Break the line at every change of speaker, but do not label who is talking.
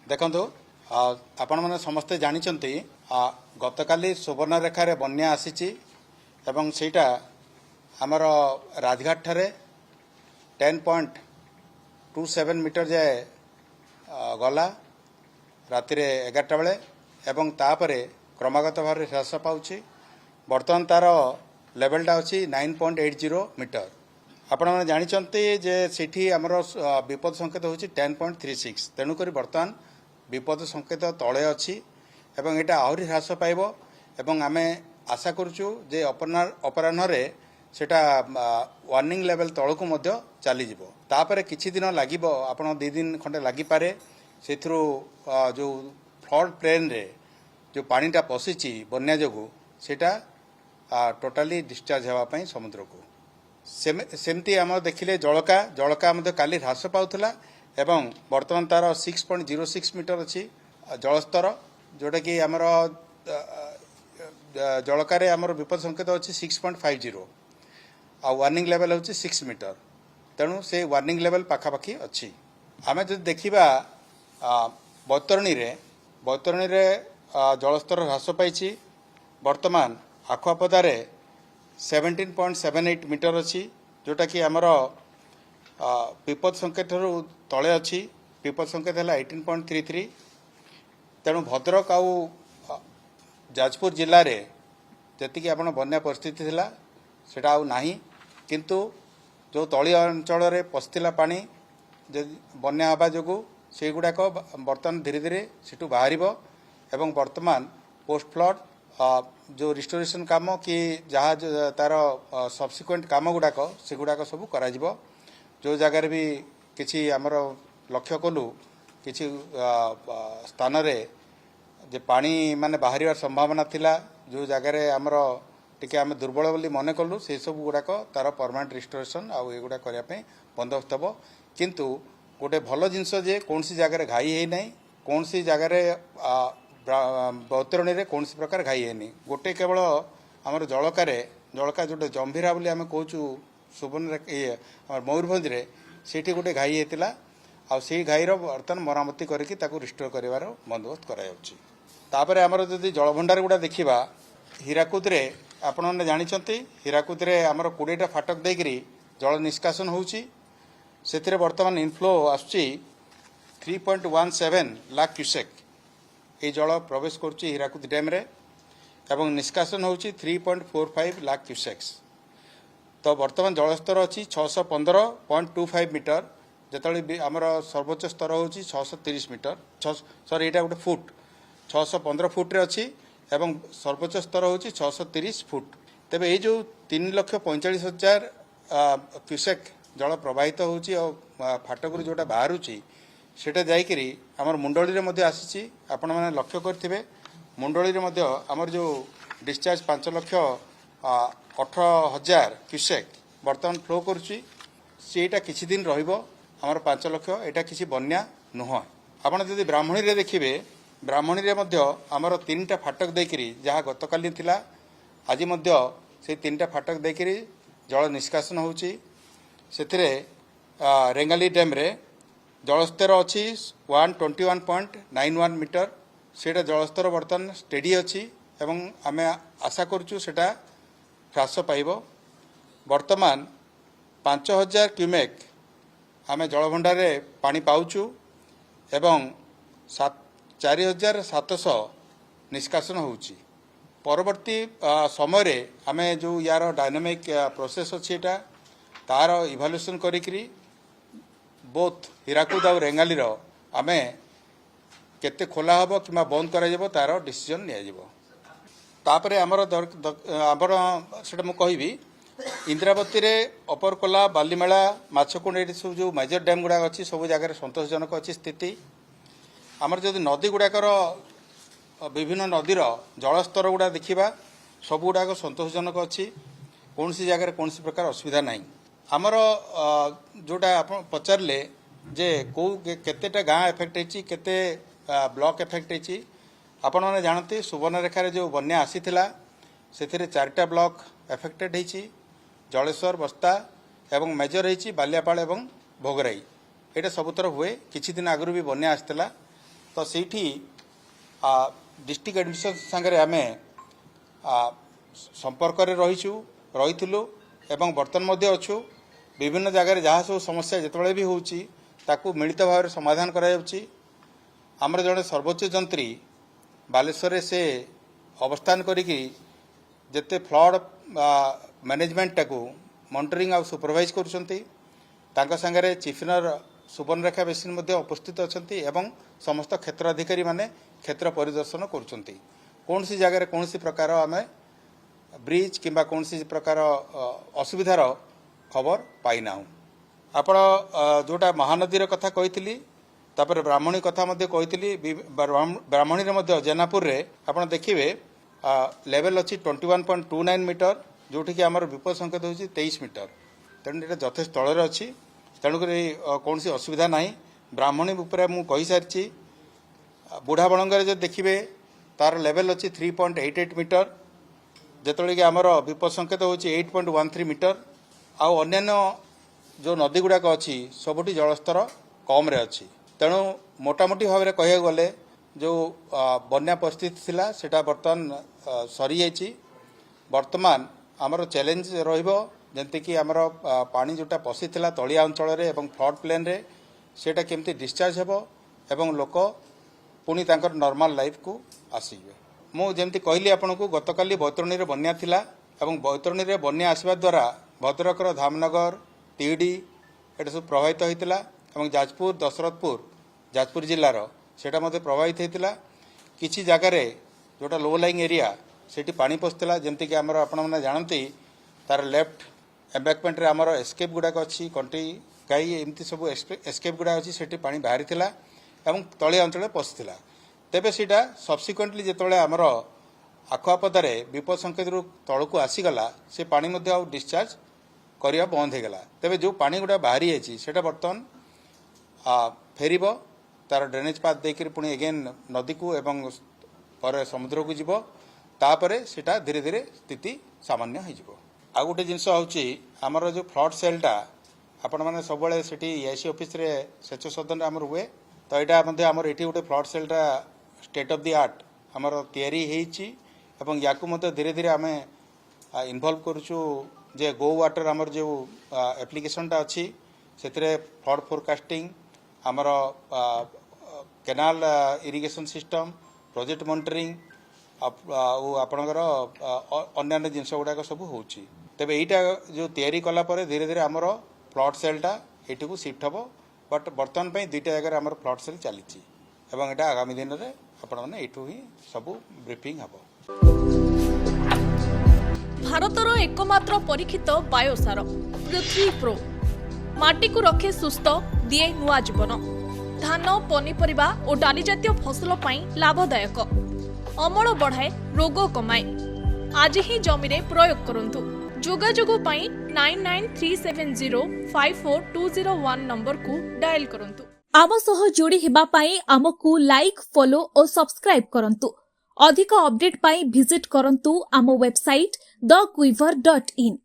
देखु आपण मैंने समस्ते जानते गतकाली सुवर्णरेखार बन्या आसी सेटा आमर राजघाट ठारे 10.27 मीटर जाए गला राति 11टा बेले एवं तापरे क्रमागत भाव ह्रास पाँच बर्तमान तार लेवलटा अच्छी 9.80 मीटर आपण मैंने जानते जे सेठी आमर विपद संकेत हूँ 10.36 तेणुक बर्तमान विपद संकेत तले अच्छी एवं एटा आहरी ह्रास पाइब एवं आमे आशा करुचु जे अपराह्न सेटा वार्निंग लेवल तलकू मध्य चलीज तापर किछि दिन लागिब आपण 2 दिन खंडे लागि पारे सेथुरु जो फ्लड प्लेन रे जो पानीटा पशिची बन्या जोगु सेटा टोटाली डिस्चार्ज होगा पाई समुद्र को सेमती आम देखिले जलका काली ह्रास पाउथला एवं वर्तमान तार 6.06 मीटर अच्छी जलस्तर जोटा कि आमर जलकार आमर विपद संकेत अच्छी 6.50 आ वार्निंग लेवल हूँ 6 मीटर तेणु से वार्निंग लेवल पाखापाखि अच्छी आम जो देखा बैतरणी जलस्तर ह्रास पाई वर्तमान आखुआपदारे 17.78 मीटर अच्छी जोटा कि आमर विपद संकेत तले अच्छी विपद संकेत है 18.33 तेणु भद्रक आउ जाजपुर जिले में जी आप बन्या परिस्थिति थिला सेटा आउ नाही किंतु जो तली अंचल पशिला पानी बन्या हवा जोगु से गुड़ाक बर्तमान धीरे धीरे सेठू बाहर एवं वर्तमान पोस्ट फ्लड जो रिस्टोरेशन काम कि जहाँ तार सब्सिक्वेंट काम गुड़ाक से गुड़ाक सब करा जो जगार भी किसी आमर लक्ष्य कलु किसी स्थान रे जे पानी माने बाहर संभावना थिला जो जगार आमर टिके आम दुर्बल बोली मन कलु से सब गुड़ाक तार परमानेंट रिस्टोरेशन आउ एगुड़ा करने बंदोबस्त हम किंतु गोटे भल जिनस जे कौन सी जगार घाई है ना कौन सी जगार बैतरणी में कौन प्रकार घाई है गोटे केवल आमर जलका जो जंभीरा बोली आम कहूँ सुवर्ण ये मयूरभंज से गोटे घाई होता आई घाईर बर्तमान मरामती करके रिस्टोर कर बंदोबस्त करापर आमर जदि जलभंडार गुड़ा देखा हीराकुद आपण मैंने जानते हीराकुद आमर 20टा फाटक देकरी जल निष्कासन होती बर्तमान इनफ्लो आसुची 3.17 लाख क्यूसेक ये जल प्रवेश करुच्ची हीराकुद डैम रे एवं निष्कासन होची 3.45 लाख क्यूसेक्स तो बर्तमान जलस्तर अच्छी 615.25 मीटर जिते आमर सर्वोच्च स्तर हूँ 630 मीटर सॉरी यहाँ गोटे फुट 615 फुट रे अच्छी एवं सर्वोच्च स्तर हूँ 630 फुट तेबे ये जो 3,45,000 क्यूसेक जल प्रवाहित होची और फाटक जोटा बाहर सेटा जाइकरी आमर मुंडली रे आसी आपण मैंने लक्ष्य करेंगे मुंडली रे आमर जो डिस्चार्ज 5,18,000 क्यूसेक बर्तमान फ्लो करुच्ची सेटा किछि दिन रहिबो आमर 5 लाख एटा किछि बन्या नुह आपण जदि ब्राह्मणी रे देखिबे ब्राह्मणी रे आमर 3टा फाटक देकरी जहाँ गतकाली थिला आज से 3टा फाटक देकरी जल निष्कासन होची सेथिरे रेंगाली डैम रे जलस्तर अच्छी 121.91 मीटर सेटा जलस्तर बर्तमान स्टेडी अच्छी एवं आमे आशा करुचु सेटा ह्रास पाइब वर्तमान 5,000 क्यूमेक आमे जलभंडार पानी पाउचु एवं 4,700 निष्कासन होउची परवर्ती समय आमे जो यार डायनामिक प्रोसेस अच्छी तार इभाल्युएसन करिकरी बोथ हीराकुद और रेंगाली आमे केते खोला हबो कि बंद करा तार डिसीजन निपर आमर से मुझे इंद्रावती रे अपरकोला बालीमेला माछकुंड ये सब जो मेजर डैम गुड़ाक अच्छी सब जगह संतोषजनक अच्छी स्थिति आमर जदि नदी गुड़ाकर विभिन्न नदीर जलस्तर गुड़ा देखा सब गुड़ाक संतोषजनक अच्छी कौन सी जगह कौन सी प्रकार असुविधा नहीं आमर जोटा आप पचारे जे कौ केतेटा गाँ एफेक्ट होती केते ब्लॉक एफेक्ट होती आपण मैंने जानते सुवर्णरेखार जो बन्या आसीथिला सेथिरे 4टा ब्लॉक एफेक्टेड होती जलेश्वर बस्ता एवं मेजर होती बालियापाल एवं भोगराई यहाँ सबुतर हुए किछि दिन आगु भी बन्या आसला तो ସେଇଠି डिस्ट्रिक्ट एडमिनिस्ट्रेशन सागरे आम संपर्क रहीलु एवं बर्तमान मध्य अच्छु विभिन्न जगह जहाँ सब समस्या जिते भी होची ताकू मिलित भाव समाधान आमर जड़े सर्वोच्च जंत्री बालेश्वर से अवस्थान करिकी जेते फ्लड मैनेजमेंट टाकू मॉनिटरिंग आ सुपरवाइज करुछंती तांका संगरे चीफ इंजीनियर सुवर्णरेखा बेसिन मध्य उपस्थित अछंती एवं समस्त क्षेत्र अधिकारी माने क्षेत्र परिदर्शन करुछंती कौन सी जगह कौन सी प्रकार आमे ब्रिज किंबा कौन सी प्रकार असुविधार खबर पाइना आपण जोटा महानदी कथा कही तापर ब्राह्मणी कथा मध्य कही ब्राह्मणी मध्य जेनापुर रे आपण देखिए लेवल अच्छी 21.29 मीटर जोटि कि आमर विपद संकेत हो 23 मीटर तेणु ये यथेष तलर अच्छी तेणुक कौन सी असुविधा ना ब्राह्मणी उपरे मु कही सारी बुढ़ा बड़ंगर जो देखिए तार लेवल अच्छी 3.88 मीटर जिते कि आमर विपद संकेत हो 8.13 मीटर आउ अन्यान्य जो नदी गुड़ाक अच्छी सबुठी जलस्तर कम रे अच्छी तेणु मोटामोटी भाव में कह गले जो बन्या परिस्थिति थिला सेटा बर्तमान सरी जाइए बर्तमान आमर चैलेंज रही कि आमर पानी जोटा पशि तलिया अंचल एवं फ्लड प्लेन रे सेटा केमती डिस्चार्ज हेबो एवं लोक पुणी तांकर नॉर्मल लाइफ को आसीबे मु जेमती कहली आपन को गतकाली बैतरणी रे बन्या थिला एवं बैतरणी रे बन्या आसवा द्वारा भद्रकर धामनगर तीडी एटा सब प्रभावित होइतिला एवं जाजपुर जाजपुर जिल्लार सेटा मते प्रभावित होइतिला किछि जगह रे जोटा लो लाइंग एरिया सेठी पानी पसतिला जेमती कि हमर आपन माने जानती तार लेफ्ट एम्बैकमेंट रे हमर एस्केप गुडाक अछि कंटी गाई एमती सब एस्केप गुडा अछि सेठी पानी बाहरी थिला एवं तळिया अंचल पसतिला तेबे सेटा सब्सिक्वेंटली जेतळे हमर आखुआपदारे विपद संकेत रु तळकु आसीगला से पानी मध्य आ डिस्चार्ज करिया बंद हो गला तेबे जो पानी गुडा बाहरी अछि सेटा बर्तन फेरिबो तार ड्रेनेज पाथ देकर पुणी एगेन नदी को एवं पर समुद्र को जीव तापरे सेटा धीरे धीरे स्थिति सामान्य हो जीव आ गोटे जिनस होची हमर जो फ्लड सेलटा आपण माने सब बेले सेठी एसी ऑफिस रे सेच सदन हमर हुए तो एटा मध्ये हमर एठी गोटे फ्लड सेलटा स्टेट ऑफ द आर्ट हमर तयारी हेची एवं याकू मध्ये धीरे धीरे आमे इन्वॉल्व करूछु जे गो वाटर हमर जो एप्लिकेशनटा अछि सेतरे फ्लड फोरकास्टिंग हमर canal irrigation system project monitoring आपणकर अन्य जिनस गुड़ाक सब होची तेबे एटा जो तैयारी कला परे धीरे धीरे हमर फ्लड सेलटा एठी को शिफ्ट हबो बट वर्तमान पे दुईटा जगह हमर फ्लड सेल चलीची एवं एटा आगामी दिन रे आपण माने एठू ही सब ब्रीफिंग हबो।
भारतर एकमात्र परीक्षित बायोसार पृथ्वी प्रो माटी को रखे सुस्थ दिए नुआ जीवन धान पनीपरिबा और डाली जातीय फसल पाई लाभदायक अमल बढ़ाए रोग कमाए आज ही जमी रे प्रयोग करंतु जोगाजोग पाई 9937054201 नंबर को डायल करंतु
आम सह जोड़ी हेबा पाई आमको लाइक फॉलो और सब्सक्राइब करंतु अधिक अपडेट पाई विजिट करंतु आम वेबसाइट thequiver.in